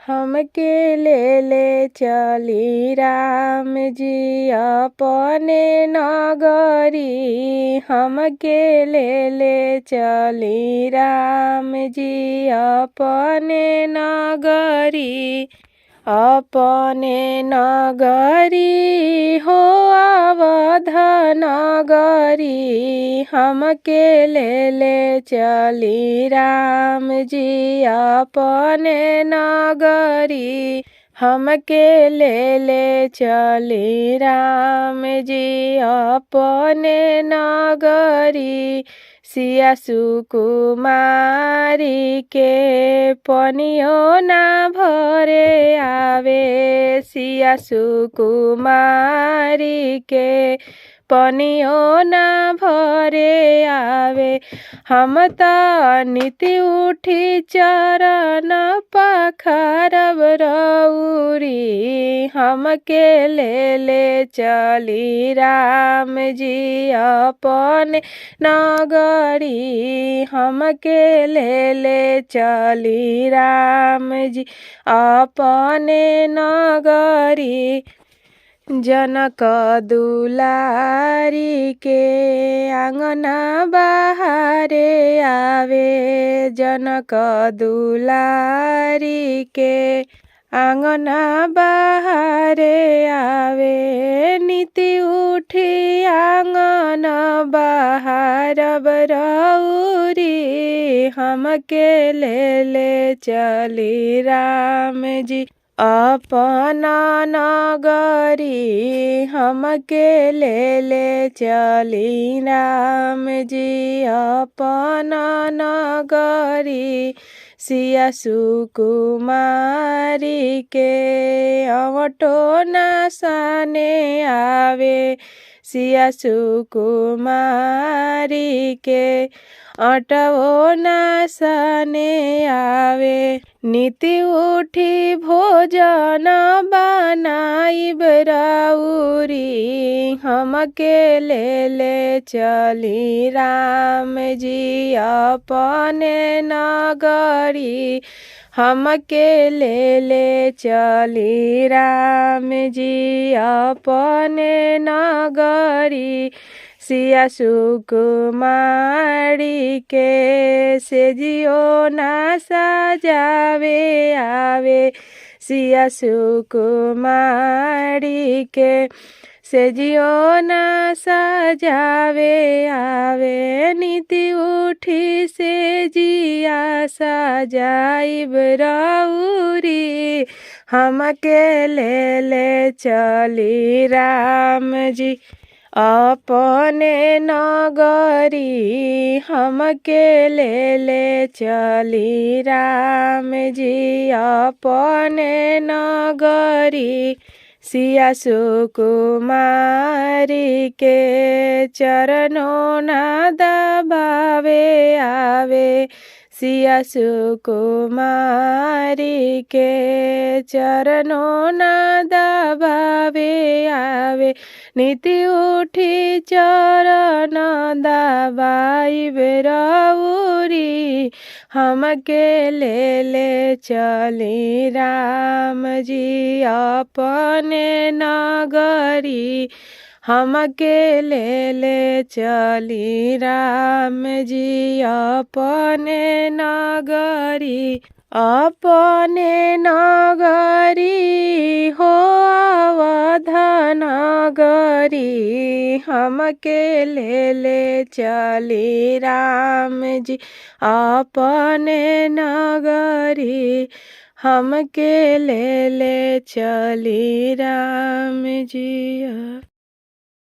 हमके ले चली राम जी अपने नगरी। हमके ले चली राम जी अपने नगरी। अपने नगरी हो अवध नगरी। हमके ले चली राम जी अपने नगरी। हमके ले चली राम जी अपने नगरी। सिया सुकुमारी के पनियो ना भरे आवे। सिया सुकुमारी के पनियो ना भरे आवे। हम त निति उठी चरण पखारब रउरी। हमके ले चली राम जी अपने नगरी। हमके ले चली राम जी अपने नगरी। जनक दुलारी के आंगना बहारे आवे। जनक दुलारी के आंगना बहारे आवे। नीति उठी आंगन बहारब रउरी। हमके ले चली राम जी अपना नगरी। हमके ले चली राम जी अपना नगरी। सिया सुकुमारी के अवटो ना सने आवे। सिया सुकुमारी के अटवो ना सने आवे। नीति उठी भोजन बनाइब रउरी। हमके ले चली राम जी अपने नगरी। हमके ले चली राम जी अपने नगरी। सिया सुकुमारी के सेजियो ना सजावे आवे। सिया सुकुमारी के सेजियो ना सजावे आवे। नीति उठी सेजिया सजाइब रउरी। हमके ले चली राम जी अपने नगरी। हमके ले चली राम जी अपने नगरी। सिया सुकुमारी के चरणों ना दबावे आवे। सिया सुकुमारी के चरणों ना दबावे आवे। नीति उठी चरण दबाइब रउरी। हमके ले चली राम जी अपने नगरी। हमके ले चली राम जी अपने नगरी। अपने नगरी हो अवध नगरी। हमके ले चली राम जी अपने नगरी। हमके ले चली राम जी।